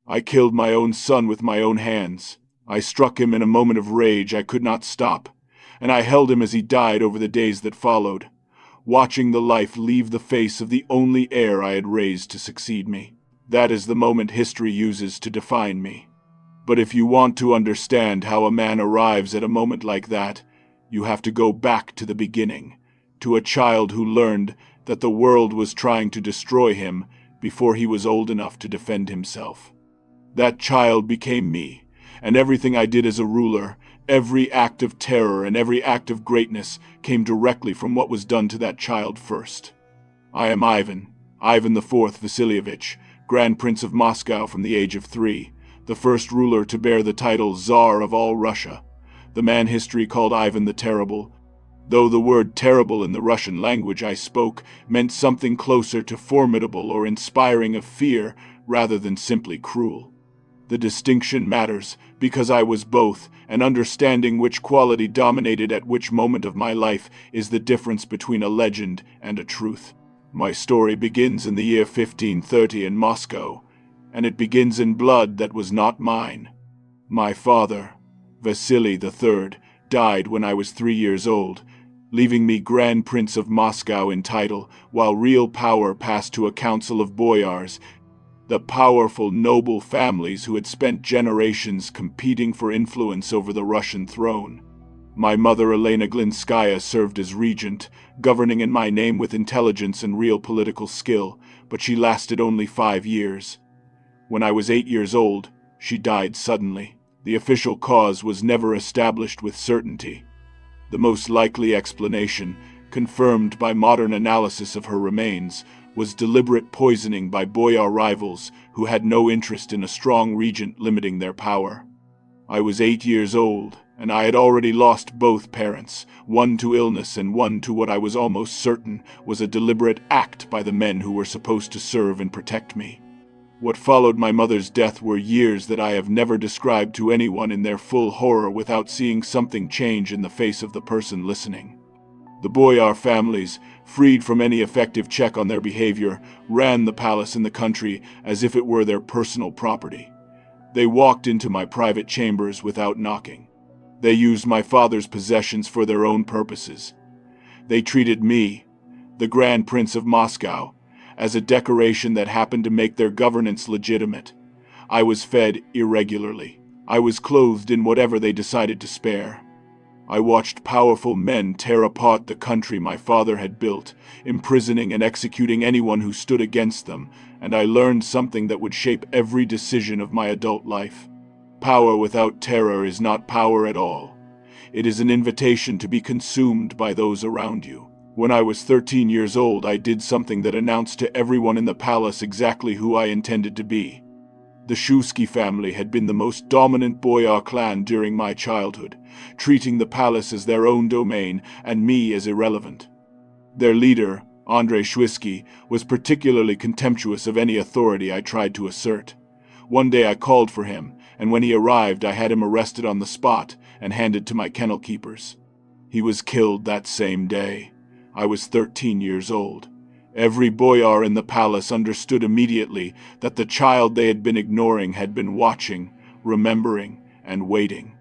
I killed my own son with my own hands. I struck him in a moment of rage I could not stop, and I held him as he died over the days that followed, watching the life leave the face of the only heir I had raised to succeed me. That is the moment history uses to define me. But if you want to understand how a man arrives at a moment like that, you have to go back to the beginning, to a child who learned that the world was trying to destroy him before he was old enough to defend himself. That child became me, and everything I did as a ruler, every act of terror and every act of greatness came directly from what was done to that child first. I am Ivan IV Vasilievich, Grand Prince of Moscow from the age of 3, the first ruler to bear the title Tsar of all Russia, the man history called Ivan the Terrible, though the word terrible in the Russian language I spoke meant something closer to formidable or inspiring of fear rather than simply cruel. The distinction matters because I was both, and understanding which quality dominated at which moment of my life is the difference between a legend and a truth. My story begins in the year 1530 in Moscow, and it begins in blood that was not mine. My father, Vasily III, died when I was 3 years old, leaving me Grand Prince of Moscow in title, while real power passed to a council of boyars, the powerful, noble families who had spent generations competing for influence over the Russian throne. My mother, Elena Glinskaya, served as regent, governing in my name with intelligence and real political skill, but she lasted only 5 years. When I was 8 years old, she died suddenly. The official cause was never established with certainty. The most likely explanation, confirmed by modern analysis of her remains, was deliberate poisoning by boyar rivals who had no interest in a strong regent limiting their power. I was 8 years old, and I had already lost both parents, one to illness and one to what I was almost certain was a deliberate act by the men who were supposed to serve and protect me. What followed my mother's death were years that I have never described to anyone in their full horror without seeing something change in the face of the person listening. The boyar families, freed from any effective check on their behavior, ran the palace in the country as if it were their personal property. They walked into my private chambers without knocking. They used my father's possessions for their own purposes. They treated me, the Grand Prince of Moscow, as a decoration that happened to make their governance legitimate. I was fed irregularly. I was clothed in whatever they decided to spare. I watched powerful men tear apart the country my father had built, imprisoning and executing anyone who stood against them, and I learned something that would shape every decision of my adult life. Power without terror is not power at all. It is an invitation to be consumed by those around you. When I was 13 years old, I did something that announced to everyone in the palace exactly who I intended to be. The Shuisky family had been the most dominant boyar clan during my childhood, treating the palace as their own domain and me as irrelevant. Their leader, Andrei Shuisky, was particularly contemptuous of any authority I tried to assert. One day I called for him, and when he arrived I had him arrested on the spot and handed to my kennel keepers. He was killed that same day. I was 13 years old. Every boyar in the palace understood immediately that the child they had been ignoring had been watching, remembering, and waiting.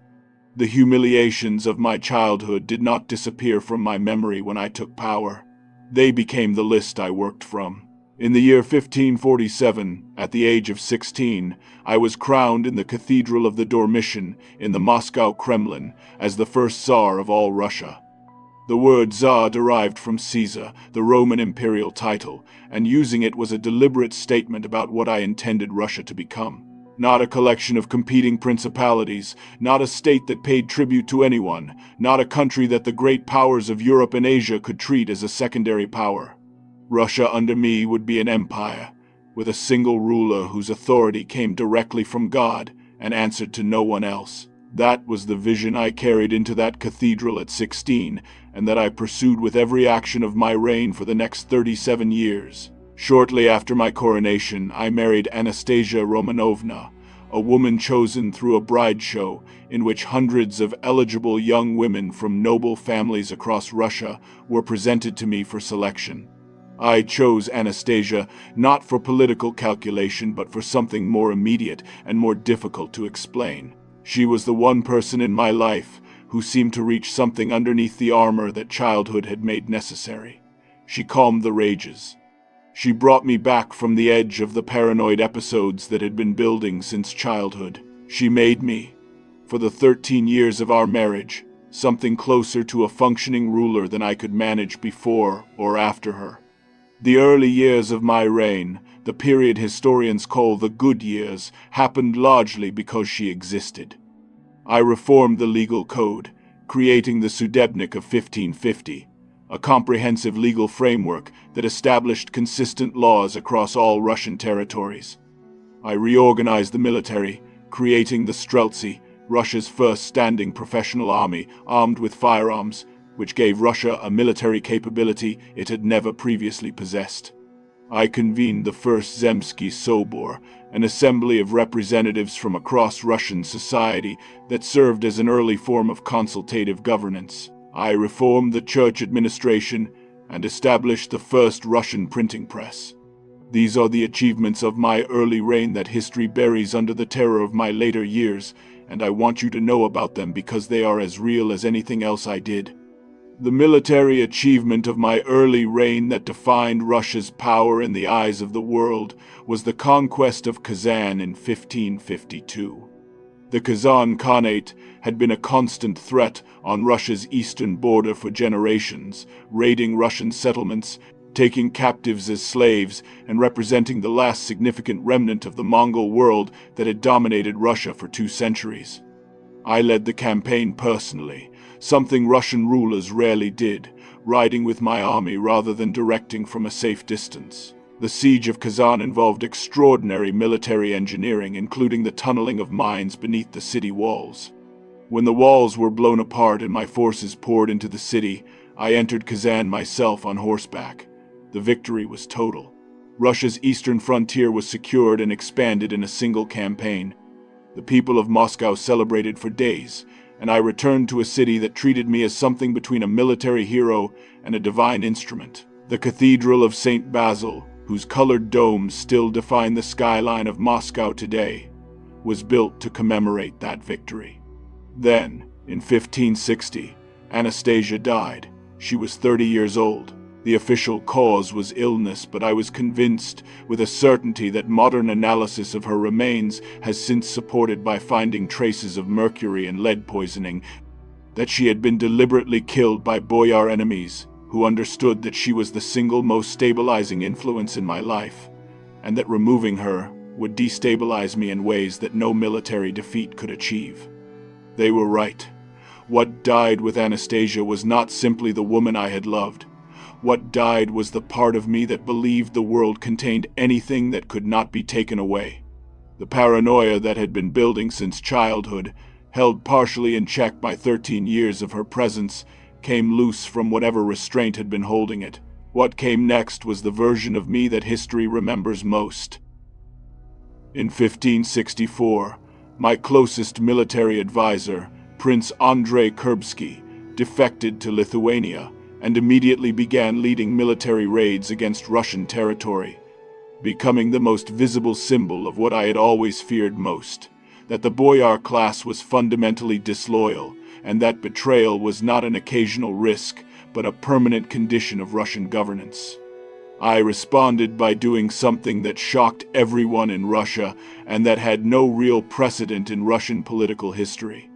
The humiliations of my childhood did not disappear from my memory when I took power. They became the list I worked from. In the year 1547, at the age of 16, I was crowned in the Cathedral of the Dormition in the Moscow Kremlin as the first Tsar of all Russia. The word Tsar derived from Caesar, the Roman imperial title, and using it was a deliberate statement about what I intended Russia to become. Not a collection of competing principalities, not a state that paid tribute to anyone, not a country that the great powers of Europe and Asia could treat as a secondary power. Russia under me would be an empire, with a single ruler whose authority came directly from God and answered to no one else. That was the vision I carried into that cathedral at 16, and that I pursued with every action of my reign for the next 37 years. Shortly after my coronation, I married Anastasia Romanovna, a woman chosen through a bride show in which hundreds of eligible young women from noble families across Russia were presented to me for selection. I chose Anastasia not for political calculation but for something more immediate and more difficult to explain. She was the one person in my life who seemed to reach something underneath the armor that childhood had made necessary. She calmed the rages. She brought me back from the edge of the paranoid episodes that had been building since childhood. She made me, for the 13 years of our marriage, something closer to a functioning ruler than I could manage before or after her. The early years of my reign, the period historians call the good years, happened largely because she existed. I reformed the legal code, creating the Sudebnik of 1550, a comprehensive legal framework that established consistent laws across all Russian territories. I reorganized the military, creating the Streltsy, Russia's first standing professional army armed with firearms, which gave Russia a military capability it had never previously possessed. I convened the First Zemsky Sobor, an assembly of representatives from across Russian society that served as an early form of consultative governance. I reformed the church administration and established the first Russian printing press. These are the achievements of my early reign that history buries under the terror of my later years, and I want you to know about them because they are as real as anything else I did. The military achievement of my early reign that defined Russia's power in the eyes of the world was the conquest of Kazan in 1552. The Kazan Khanate had been a constant threat on Russia's eastern border for generations, raiding Russian settlements, taking captives as slaves, and representing the last significant remnant of the Mongol world that had dominated Russia for 2 centuries. I led the campaign personally, something Russian rulers rarely did, riding with my army rather than directing from a safe distance. The siege of Kazan involved extraordinary military engineering, including the tunneling of mines beneath the city walls. When the walls were blown apart and my forces poured into the city, I entered Kazan myself on horseback. The victory was total. Russia's eastern frontier was secured and expanded in a single campaign. The people of Moscow celebrated for days, and I returned to a city that treated me as something between a military hero and a divine instrument. The Cathedral of St. Basil, whose colored domes still define the skyline of Moscow today, was built to commemorate that victory. Then, in 1560, Anastasia died. She was 30 years old. The official cause was illness, but I was convinced with a certainty that modern analysis of her remains has since supported by finding traces of mercury and lead poisoning, that she had been deliberately killed by boyar enemies who understood that she was the single most stabilizing influence in my life, and that removing her would destabilize me in ways that no military defeat could achieve. They were right. What died with Anastasia was not simply the woman I had loved. What died was the part of me that believed the world contained anything that could not be taken away. The paranoia that had been building since childhood, held partially in check by 13 years of her presence, came loose from whatever restraint had been holding it. What came next was the version of me that history remembers most. In 1564, my closest military advisor, Prince Andrei Kurbsky, defected to Lithuania and immediately began leading military raids against Russian territory, becoming the most visible symbol of what I had always feared most, that the boyar class was fundamentally disloyal, and that betrayal was not an occasional risk, but a permanent condition of Russian governance. I responded by doing something that shocked everyone in Russia and that had no real precedent in Russian political history.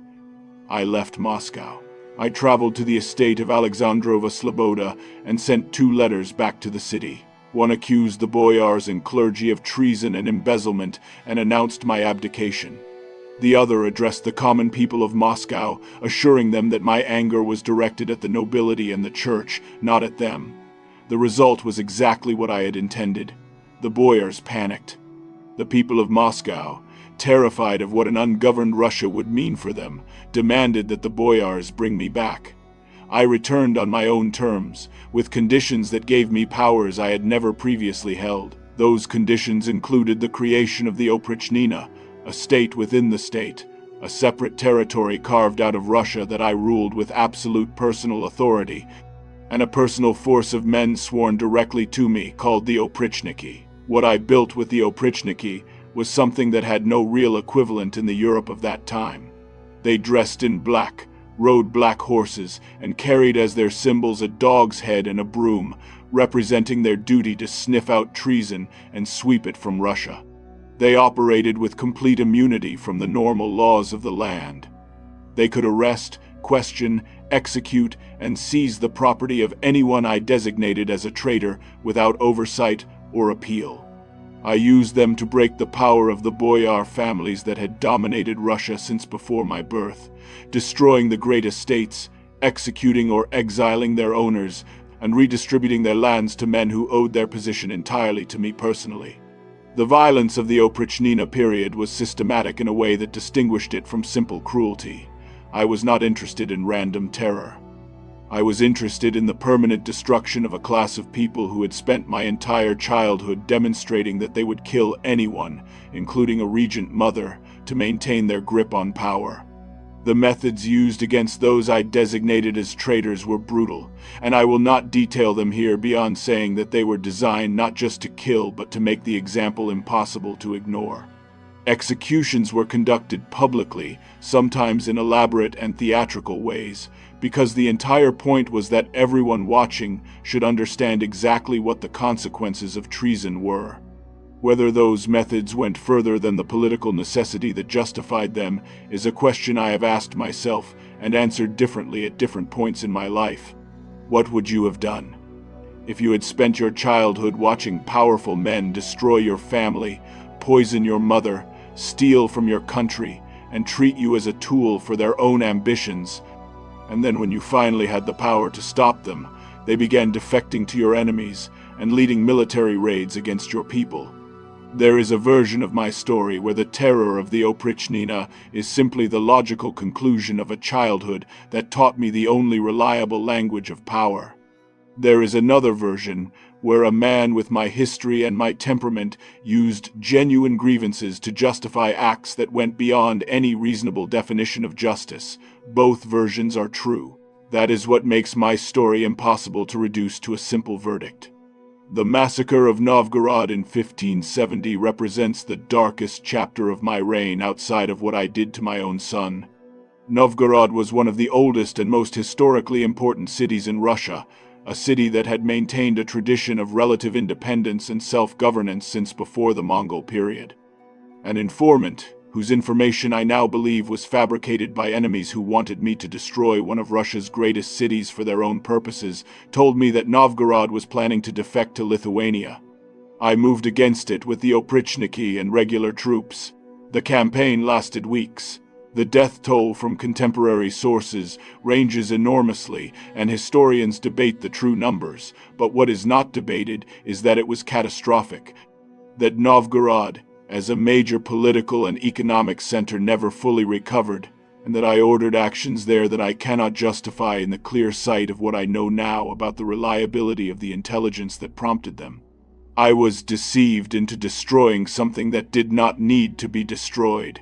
I left Moscow. I traveled to the estate of Alexandrova Sloboda and sent 2 letters back to the city. One accused the boyars and clergy of treason and embezzlement and announced my abdication. The other addressed the common people of Moscow, assuring them that my anger was directed at the nobility and the church, not at them. The result was exactly what I had intended. The boyars panicked. The people of Moscow, terrified of what an ungoverned Russia would mean for them, demanded that the boyars bring me back. I returned on my own terms, with conditions that gave me powers I had never previously held. Those conditions included the creation of the Oprichnina, a state within the state, a separate territory carved out of Russia that I ruled with absolute personal authority, and a personal force of men sworn directly to me called the Oprichniki. What I built with the Oprichniki was something that had no real equivalent in the Europe of that time. They dressed in black, rode black horses, and carried as their symbols a dog's head and a broom, representing their duty to sniff out treason and sweep it from Russia. They operated with complete immunity from the normal laws of the land. They could arrest, question, execute, and seize the property of anyone I designated as a traitor without oversight or appeal. I used them to break the power of the boyar families that had dominated Russia since before my birth, destroying the great estates, executing or exiling their owners, and redistributing their lands to men who owed their position entirely to me personally. The violence of the Oprichnina period was systematic in a way that distinguished it from simple cruelty. I was not interested in random terror. I was interested in the permanent destruction of a class of people who had spent my entire childhood demonstrating that they would kill anyone, including a regent mother, to maintain their grip on power. The methods used against those I designated as traitors were brutal, and I will not detail them here beyond saying that they were designed not just to kill but to make the example impossible to ignore. Executions were conducted publicly, sometimes in elaborate and theatrical ways, because the entire point was that everyone watching should understand exactly what the consequences of treason were. Whether those methods went further than the political necessity that justified them is a question I have asked myself and answered differently at different points in my life. What would you have done? If you had spent your childhood watching powerful men destroy your family, poison your mother, steal from your country, and treat you as a tool for their own ambitions, and then when you finally had the power to stop them, they began defecting to your enemies and leading military raids against your people. There is a version of my story where the terror of the Oprichnina is simply the logical conclusion of a childhood that taught me the only reliable language of power. There is another version where a man with my history and my temperament used genuine grievances to justify acts that went beyond any reasonable definition of justice. Both versions are true. That is what makes my story impossible to reduce to a simple verdict. The Massacre of Novgorod in 1570 represents the darkest chapter of my reign outside of what I did to my own son. Novgorod was one of the oldest and most historically important cities in Russia, a city that had maintained a tradition of relative independence and self-governance since before the Mongol period. An informant, whose information I now believe was fabricated by enemies who wanted me to destroy one of Russia's greatest cities for their own purposes, told me that Novgorod was planning to defect to Lithuania. I moved against it with the Oprichniki and regular troops. The campaign lasted weeks. The death toll from contemporary sources ranges enormously, and historians debate the true numbers, but what is not debated is that it was catastrophic, that Novgorod, as a major political and economic center, never fully recovered, and that I ordered actions there that I cannot justify in the clear sight of what I know now about the reliability of the intelligence that prompted them. I was deceived into destroying something that did not need to be destroyed.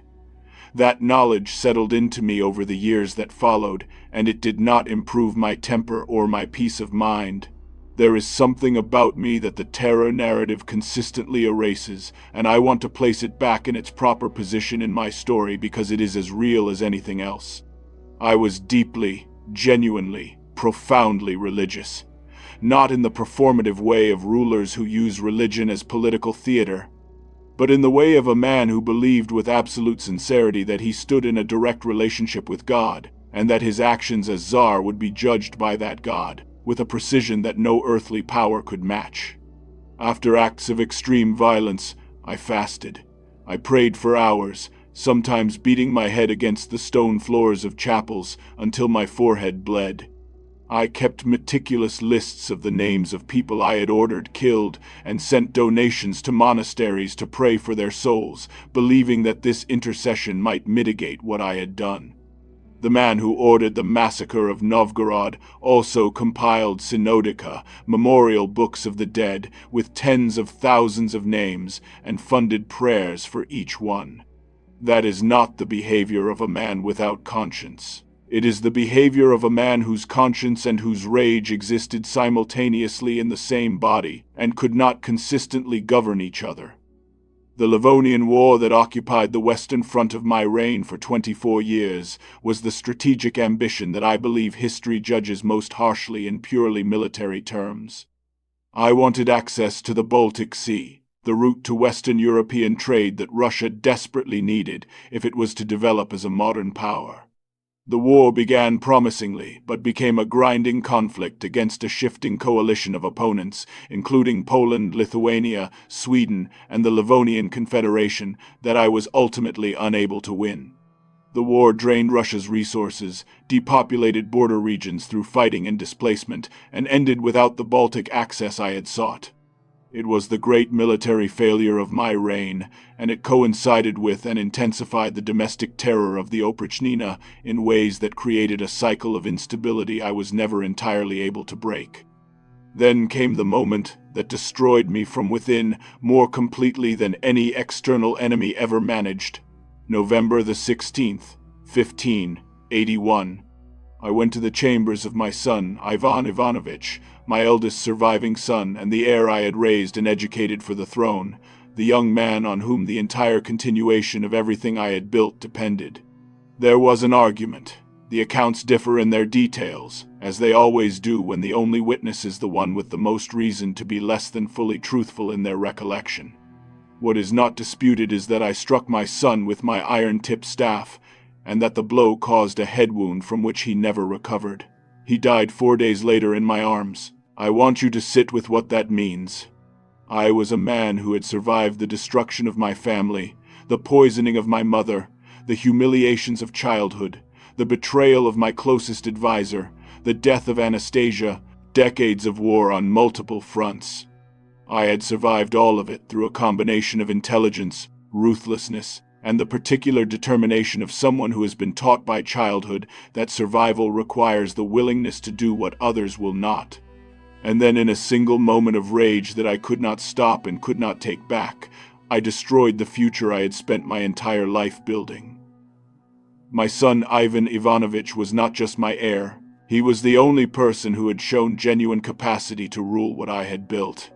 That knowledge settled into me over the years that followed, and it did not improve my temper or my peace of mind. There is something about me that the terror narrative consistently erases, and I want to place it back in its proper position in my story because it is as real as anything else. I was deeply, genuinely, profoundly religious. Not in the performative way of rulers who use religion as political theater, but in the way of a man who believed with absolute sincerity that he stood in a direct relationship with God, and that his actions as Tsar would be judged by that God, with a precision that no earthly power could match. After acts of extreme violence, I fasted. I prayed for hours, sometimes beating my head against the stone floors of chapels until my forehead bled. I kept meticulous lists of the names of people I had ordered killed and sent donations to monasteries to pray for their souls, believing that this intercession might mitigate what I had done. The man who ordered the Massacre of Novgorod also compiled Synodika, memorial books of the dead, with tens of thousands of names, and funded prayers for each one. That is not the behavior of a man without conscience. It is the behavior of a man whose conscience and whose rage existed simultaneously in the same body and could not consistently govern each other. The Livonian War that occupied the western front of my reign for 24 years was the strategic ambition that I believe history judges most harshly in purely military terms. I wanted access to the Baltic Sea, the route to Western European trade that Russia desperately needed if it was to develop as a modern power. The war began promisingly, but became a grinding conflict against a shifting coalition of opponents, including Poland, Lithuania, Sweden, and the Livonian Confederation, that I was ultimately unable to win. The war drained Russia's resources, depopulated border regions through fighting and displacement, and ended without the Baltic access I had sought. It was the great military failure of my reign, and it coincided with and intensified the domestic terror of the Oprichnina in ways that created a cycle of instability I was never entirely able to break. Then came the moment that destroyed me from within more completely than any external enemy ever managed. November the 16th, 1581. I went to the chambers of my son, Ivan Ivanovich, my eldest surviving son and the heir I had raised and educated for the throne, the young man on whom the entire continuation of everything I had built depended. There was an argument. The accounts differ in their details, as they always do when the only witness is the one with the most reason to be less than fully truthful in their recollection. What is not disputed is that I struck my son with my iron-tipped staff, and that the blow caused a head wound from which he never recovered. He died 4 days later in my arms. I want you to sit with what that means. I was a man who had survived the destruction of my family, the poisoning of my mother, the humiliations of childhood, the betrayal of my closest advisor, the death of Anastasia, decades of war on multiple fronts. I had survived all of it through a combination of intelligence, ruthlessness, and the particular determination of someone who has been taught by childhood that survival requires the willingness to do what others will not. And then in a single moment of rage that I could not stop and could not take back, I destroyed the future I had spent my entire life building. My son Ivan Ivanovich was not just my heir. He was the only person who had shown genuine capacity to rule what I had built.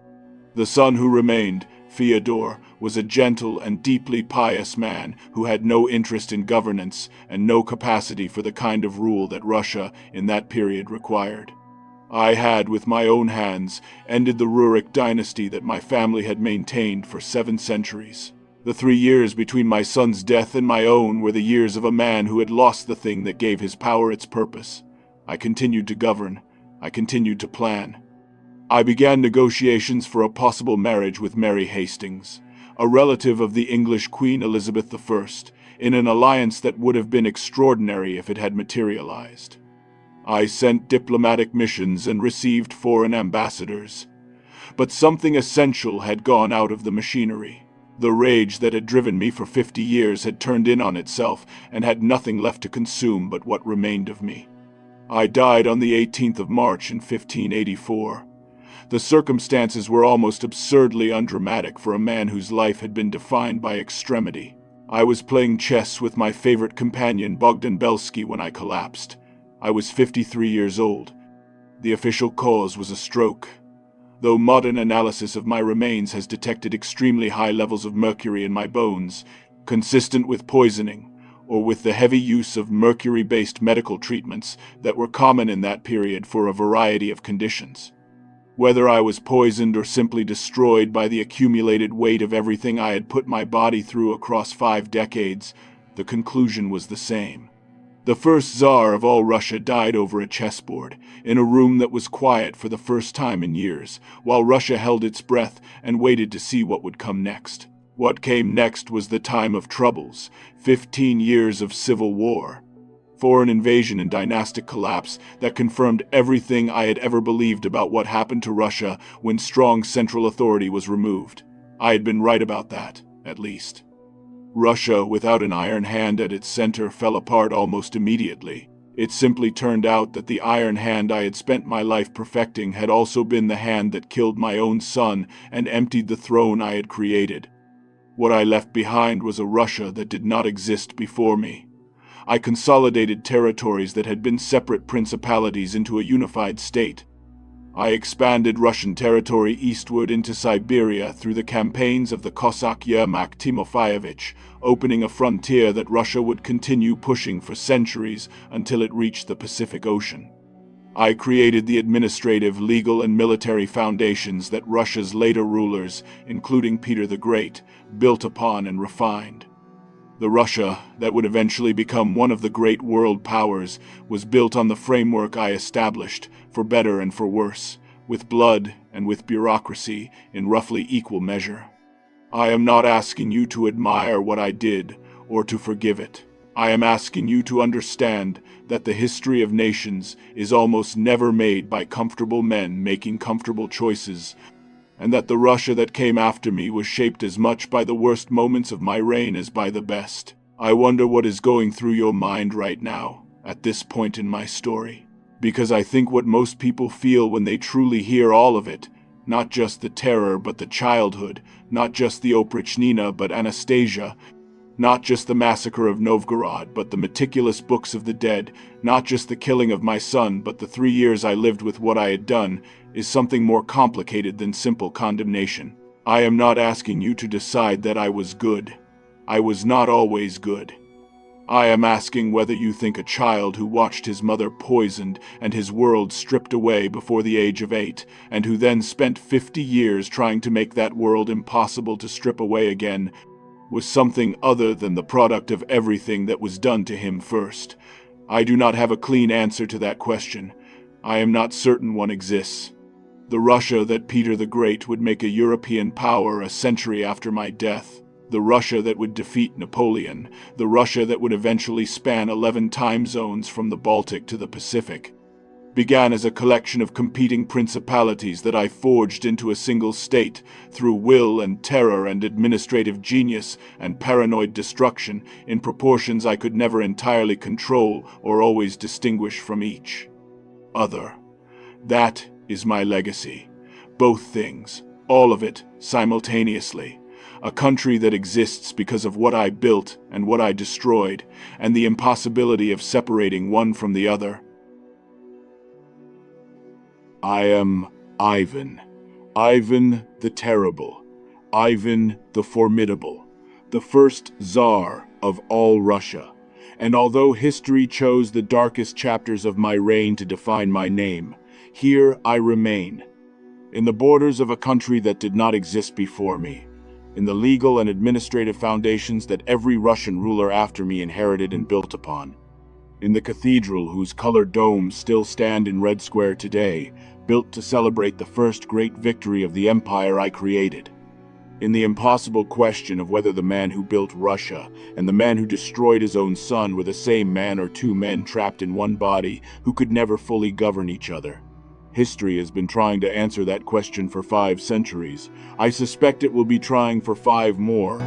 The son who remained, Fyodor, was a gentle and deeply pious man who had no interest in governance and no capacity for the kind of rule that Russia in that period required. I had, with my own hands, ended the Rurik dynasty that my family had maintained for 7 centuries. The 3 years between my son's death and my own were the years of a man who had lost the thing that gave his power its purpose. I continued to govern. I continued to plan. I began negotiations for a possible marriage with Mary Hastings, a relative of the English Queen Elizabeth I, in an alliance that would have been extraordinary if it had materialized. I sent diplomatic missions and received foreign ambassadors. But something essential had gone out of the machinery. The rage that had driven me for 50 years had turned in on itself and had nothing left to consume but what remained of me. I died on the 18th of March in 1584. The circumstances were almost absurdly undramatic for a man whose life had been defined by extremity. I was playing chess with my favorite companion Bogdan Belsky when I collapsed. I was 53 years old. The official cause was a stroke. Though modern analysis of my remains has detected extremely high levels of mercury in my bones, consistent with poisoning, or with the heavy use of mercury-based medical treatments that were common in that period for a variety of conditions. Whether I was poisoned or simply destroyed by the accumulated weight of everything I had put my body through across 5 decades, the conclusion was the same. The first Tsar of all Russia died over a chessboard, in a room that was quiet for the first time in years, while Russia held its breath and waited to see what would come next. What came next was the time of troubles, 15 years of civil war, foreign invasion and dynastic collapse that confirmed everything I had ever believed about what happened to Russia when strong central authority was removed. I had been right about that, at least. Russia, without an iron hand at its center, fell apart almost immediately. It simply turned out that the iron hand I had spent my life perfecting had also been the hand that killed my own son and emptied the throne I had created. What I left behind was a Russia that did not exist before me. I consolidated territories that had been separate principalities into a unified state. I expanded Russian territory eastward into Siberia through the campaigns of the Cossack Yermak Timofeyevich, opening a frontier that Russia would continue pushing for centuries until it reached the Pacific Ocean. I created the administrative, legal, and military foundations that Russia's later rulers, including Peter the Great, built upon and refined. The Russia that would eventually become one of the great world powers was built on the framework I established, for better and for worse, with blood and with bureaucracy in roughly equal measure. I am not asking you to admire what I did or to forgive it. I am asking you to understand that the history of nations is almost never made by comfortable men making comfortable choices, and that the Russia that came after me was shaped as much by the worst moments of my reign as by the best. I wonder what is going through your mind right now, at this point in my story, because I think what most people feel when they truly hear all of it, not just the terror but the childhood, not just the Oprichnina but Anastasia, not just the Massacre of Novgorod but the meticulous books of the dead, not just the killing of my son but the 3 years I lived with what I had done, is something more complicated than simple condemnation. I am not asking you to decide that I was good. I was not always good. I am asking whether you think a child who watched his mother poisoned and his world stripped away before the age of 8, and who then spent 50 years trying to make that world impossible to strip away again, was something other than the product of everything that was done to him first. I do not have a clean answer to that question. I am not certain one exists. The Russia that Peter the Great would make a European power a century after my death, the Russia that would defeat Napoleon, the Russia that would eventually span 11 time zones from the Baltic to the Pacific, began as a collection of competing principalities that I forged into a single state through will and terror and administrative genius and paranoid destruction in proportions I could never entirely control or always distinguish from each other. That is my legacy. Both things, all of it, simultaneously. A country that exists because of what I built and what I destroyed, and the impossibility of separating one from the other. I am Ivan. Ivan the Terrible. Ivan the Formidable. The first Tsar of all Russia. And although history chose the darkest chapters of my reign to define my name, here I remain, in the borders of a country that did not exist before me, in the legal and administrative foundations that every Russian ruler after me inherited and built upon, in the cathedral whose colored domes still stand in Red Square today, built to celebrate the first great victory of the empire I created, in the impossible question of whether the man who built Russia and the man who destroyed his own son were the same man or two men trapped in one body who could never fully govern each other. History has been trying to answer that question for 5 centuries. I suspect it will be trying for 5 more.